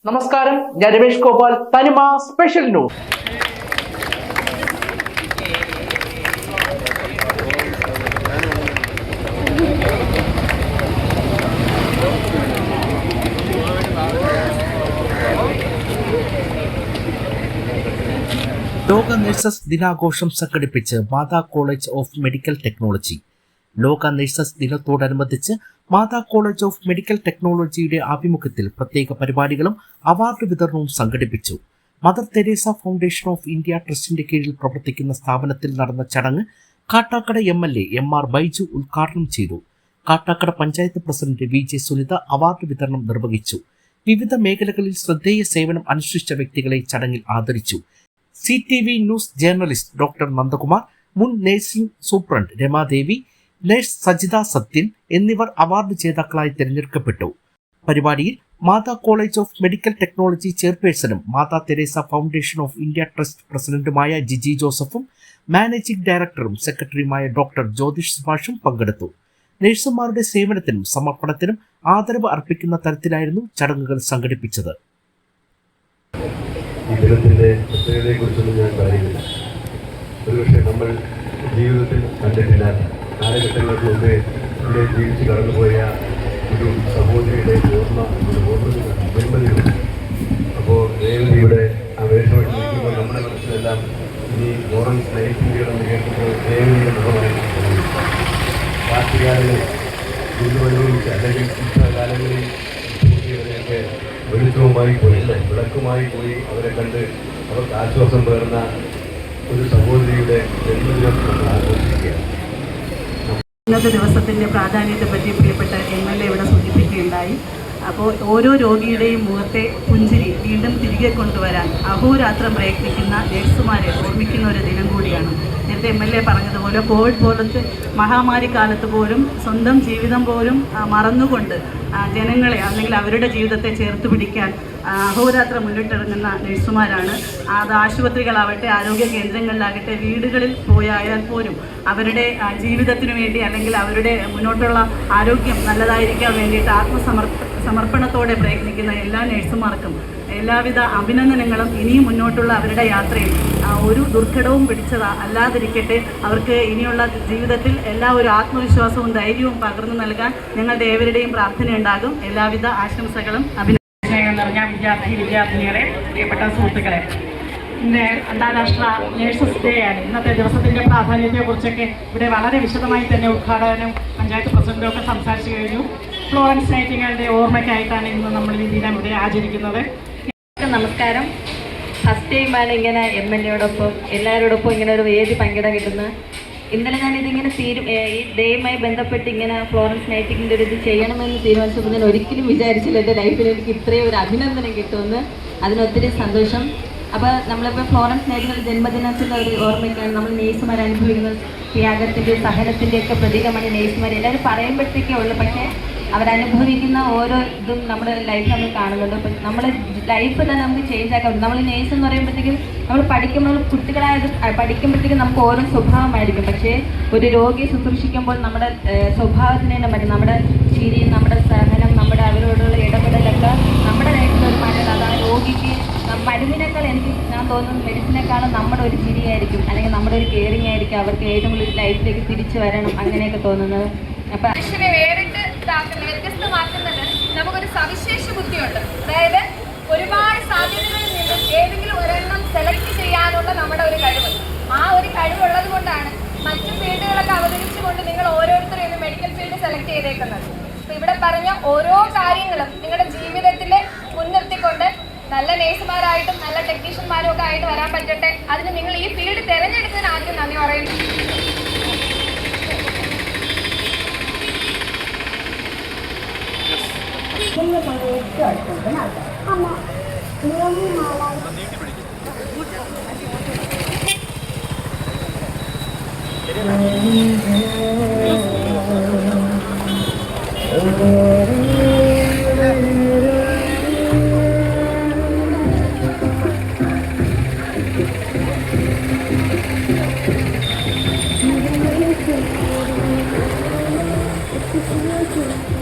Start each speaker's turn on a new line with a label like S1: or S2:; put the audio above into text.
S1: നമസ്കാരം, ഞാൻ രമേഷ് ഗോപാൽ. തനിമ സ്പെഷ്യൽ ന്യൂസ്. ലോക നഴ്സസ് ദിനാഘോഷം സംഘടിപ്പിച്ച് മാതാ കോളേജ് ഓഫ് മെഡിക്കൽ ടെക്നോളജി. ലോക നഴ്സസ് ദിനത്തോടനുബന്ധിച്ച് മാതാ കോളേജ് ഓഫ് മെഡിക്കൽ ടെക്നോളജിയുടെ ആഭിമുഖ്യത്തിൽ പ്രത്യേക പരിപാടികളും അവാർഡ് വിതരണവും സംഘടിപ്പിച്ചു. Mother Teresa foundation of India ട്രസ്റ്റിന്റെ കീഴിൽ പ്രവർത്തിക്കുന്ന സ്ഥാപനത്തിൽ നടന്ന ചടങ്ങ് കാട്ടാക്കട MLA MR ബൈജു ഉദ്ഘാടനം ചെയ്തു. കാട്ടാക്കട പഞ്ചായത്ത് പ്രസിഡന്റ് VJ സുനിത അവാർഡ് വിതരണം നിർവഹിച്ചു. വിവിധ മേഖലകളിൽ ശ്രദ്ധേയ സേവനം അനുഷ്ഠിച്ച വ്യക്തികളെ ചടങ്ങിൽ ആദരിച്ചു. CTV news journalist doctor Nandakumar, മുൻ nursing superintendent Ramadevi, nurse Sajitha Sathyan എന്നിവർ അവാർഡ് ജേതാക്കളായി തിരഞ്ഞെടുക്കപ്പെട്ടു. പരിപാടിയിൽ Matha college of medical technology ചെയർപേഴ്സണും Matha Teresa foundation of India trust പ്രസിഡന്റുമായ ജിജി ജോസഫും മാനേജിംഗ് ഡയറക്ടറും സെക്രട്ടറിയുമായ ഡോക്ടർ ജ്യോതിഷ് സുഭാഷും പങ്കെടുത്തു. നഴ്സുമാരുടെ സേവനത്തിനും സമർപ്പണത്തിനും ആദരവ് അർപ്പിക്കുന്ന തരത്തിലായിരുന്നു ചടങ്ങുകൾ സംഘടിപ്പിച്ചത്.
S2: ഈ ദിനത്തിൻ്റെ പ്രത്യേകതയെക്കുറിച്ചൊന്നും ഞാൻ പറയുന്നില്ല. ഒരുപക്ഷെ നമ്മൾ ജീവിതത്തിൽ കണ്ടിട്ടില്ലാത്ത കാലഘട്ടങ്ങൾക്ക് മുമ്പേ ഇവിടെ ജീവിച്ച് കടന്നുപോയ ഒരു സഹോദരിയുടെ ജന്മദിനം. അപ്പോൾ രേവതിയുടെ ആ വേഷമായിട്ട് നിൽക്കുമ്പോൾ നമ്മുടെ മനസ്സിലെല്ലാം ഇനി ലോറൻസ് നൈറ്റിംഗേലെന്ന് കേൾക്കുമ്പോൾ രേവതിയുടെ മുഖമായി രാത്രികാലങ്ങളിൽ ദുരിതമനുഭവിച്ച് അല്ലെങ്കിൽ ശിക്ഷാകാലങ്ങളിൽ ബുദ്ധിമുട്ടിയവരെയൊക്കെ വെളിച്ചവുമായി പോയി, വിളക്കുമായി പോയി അവരെ കണ്ട് അവർക്ക് ആശ്വാസം പകർന്ന ഒരു സഹോദരിയുടെ ജന്മദിനം നമ്മൾ ആഘോഷിക്കുകയാണ്.
S3: ഇന്നത്തെ ദിവസത്തിൻ്റെ പ്രാധാന്യത്തെപ്പറ്റി പ്രിയപ്പെട്ട MLA ഇവിടെ സൂചിപ്പിക്കുകയുണ്ടായി. അപ്പോൾ ഓരോ രോഗിയുടെയും മുഖത്തെ പുഞ്ചിരി വീണ്ടും തിരികെ കൊണ്ടുവരാൻ അഹോരാത്രം പ്രയത്നിക്കുന്ന നഴ്സുമാരെ ഓർമ്മിക്കുന്ന ഒരു ദിനം കൂടിയാണ്. നേരത്തെ MLA പറഞ്ഞതുപോലെ കോവിഡ് പോലത്തെ മഹാമാരി കാലത്ത് പോലും സ്വന്തം ജീവിതം പോലും മറന്നുകൊണ്ട് ജനങ്ങളെ അല്ലെങ്കിൽ അവരുടെ ജീവിതത്തെ ചേർത്ത് പിടിക്കാൻ അഹോരാത്രം മുന്നിട്ടിറങ്ങുന്ന നഴ്സുമാരാണ്. അത് ആശുപത്രികളാവട്ടെ, ആരോഗ്യ കേന്ദ്രങ്ങളിലാകട്ടെ, വീടുകളിൽ പോയാൽ പോലും അവരുടെ ജീവിതത്തിനു വേണ്ടി അല്ലെങ്കിൽ അവരുടെ മുന്നോട്ടുള്ള ആരോഗ്യം നല്ലതായിരിക്കാൻ വേണ്ടിയിട്ട് സമർപ്പണത്തോടെ പ്രയത്നിക്കുന്ന എല്ലാ നഴ്സുമാർക്കും എല്ലാവിധ അഭിനന്ദനങ്ങളും. ഇനിയും മുന്നോട്ടുള്ള അവരുടെ യാത്രയിൽ ഒരു ദുർഘടവും അല്ലാതിരിക്കട്ടെ. അവർക്ക് ഇനിയുള്ള ജീവിതത്തിൽ എല്ലാ ഒരു ആത്മവിശ്വാസവും ധൈര്യവും പകർന്നു നൽകാൻ ഞങ്ങളുടെ ഏവരുടെയും പ്രാർത്ഥനയുണ്ടാകും. എല്ലാവിധ ആശംസകളും നിറഞ്ഞ വിദ്യാർത്ഥിനികളെ, പ്രിയപ്പെട്ട സുഹൃത്തുക്കളെ, ഇന്ന് അന്താരാഷ്ട്ര നഴ്സസ് ഡേ ആണ്. ഇന്നത്തെ ദിവസത്തിൻ്റെ പ്രാധാന്യത്തെക്കുറിച്ചൊക്കെ ഇവിടെ വളരെ വിശദമായി തന്നെ ഉദ്ഘാടനം പഞ്ചായത്ത് പ്രസിഡന്റും ഒക്കെ സംസാരിച്ചു കഴിഞ്ഞു. ഫ്ലോറൻസ് നൈറ്റിംഗേലിൻ്റെ ഓർമ്മയ്ക്കായിട്ടാണ് ഇന്ന് നമ്മൾ ഈ ദിനം ഇവിടെ ആചരിക്കുന്നത്.
S4: നമസ്കാരം. ഫസ്റ്റ് ടൈമാണ് ഇങ്ങനെ MLAയോടൊപ്പം എല്ലാവരോടൊപ്പം ഇങ്ങനെ ഒരു വേദി പങ്കിടാൻ കിട്ടുന്നത്. ഇന്നലെ ഞാനിതിങ്ങനെ ഈ ഡേയുമായി ബന്ധപ്പെട്ട് ഇങ്ങനെ ഫ്ലോറൻസ് നൈറ്റിംഗിൻ്റെ ഒരു ഇത് ചെയ്യണമെന്ന് തീരുമാനിച്ചപ്പോൾ ഞാൻ ഒരിക്കലും വിചാരിച്ചില്ല എൻ്റെ ലൈഫിൽ എനിക്ക് ഇത്രയും ഒരു അഭിനന്ദനം കിട്ടുമെന്ന്. അതിനൊത്തിരി സന്തോഷം. അപ്പോൾ നമ്മളിപ്പോൾ ഫ്ലോറൻസ് നൈറ്റിംഗേൽ ജന്മദിനത്തിൻ്റെ ഒരു ഓർമ്മയ്ക്കാണ് നമ്മൾ നേഴ്സുമാർ അനുഭവിക്കുന്ന ത്യാഗത്തിൻ്റെ സഹനത്തിൻ്റെയൊക്കെ പ്രതീകമാണ് നേഴ്സുമാർ. എല്ലാവരും പറയുമ്പോഴത്തേക്കേ ഉള്ളൂ, പക്ഷേ അവരനുഭവിക്കുന്ന ഓരോ ഇതും നമ്മുടെ ലൈഫ് നമ്മൾ കാണുന്നുണ്ട്. അപ്പം നമ്മുടെ ലൈഫ് തന്നെ നമുക്ക് ചേഞ്ച് ആക്കാൻ പറ്റും. നമ്മൾ നേഴ്സ് എന്ന് പറയുമ്പോഴത്തേക്കും നമ്മൾ പഠിക്കുമ്പോൾ കുട്ടികളായത് പഠിക്കുമ്പോഴത്തേക്കും നമുക്ക് ഓരോ സ്വഭാവമായിരിക്കും. പക്ഷേ ഒരു രോഗിയെ ശുശ്രൂഷിക്കുമ്പോൾ നമ്മുടെ സ്വഭാവത്തിന് തന്നെ പറ്റും. നമ്മുടെ ചിരി, നമ്മുടെ സഹനം, നമ്മുടെ അവരോടുള്ള ഇടപെടലൊക്കെ നമ്മുടെ ലൈഫിൽ ഒരു മാറ്റം. അത് ആ രോഗിക്ക് മരുന്നിനേക്കാൾ ഞാൻ തോന്നുന്നു മെഡിസിനേക്കാളും നമ്മുടെ ഒരു ചിരിയായിരിക്കും, അല്ലെങ്കിൽ നമ്മുടെ ഒരു കെയറിങ് ആയിരിക്കും അവർക്ക് ഏറ്റവും കൂടുതൽ ലൈഫിലേക്ക് തിരിച്ചു വരണം അങ്ങനെയൊക്കെ തോന്നുന്നത്. അപ്പം
S5: മനുഷ്യനെ വ്യത്യസ്തമാക്കുന്നത് നമുക്കൊരു സവിശേഷ ബുദ്ധിയുണ്ട്. അതായത് ഒരുപാട് സാധ്യതകളിൽ നിന്നും ഏതെങ്കിലും ഒരെണ്ണം സെലക്ട് ചെയ്യാനുള്ള നമ്മുടെ ഒരു കഴിവ്. ആ ഒരു കഴിവുള്ളത് കൊണ്ടാണ് മറ്റു ഫീൽഡുകളൊക്കെ അവതരിച്ചുകൊണ്ട് നിങ്ങൾ ഓരോരുത്തരും മെഡിക്കൽ ഫീൽഡ് സെലക്ട് ചെയ്തേക്കുന്നത്. അപ്പോൾ ഇവിടെ പറഞ്ഞ ഓരോ കാര്യങ്ങളും നിങ്ങളുടെ ജീവിതത്തിൽ മുൻനിർത്തിക്കൊണ്ട് നല്ല നേഴ്സുമാരായിട്ടും നല്ല ടെക്നീഷ്യന്മാരും ഒക്കെ ആയിട്ട് വരാൻ പറ്റട്ടെ. അതിന് നിങ്ങൾ ഈ ഫീൽഡ് തിരഞ്ഞെടുത്തതിന് ആദ്യം നന്ദി പറയുന്നു.
S6: It's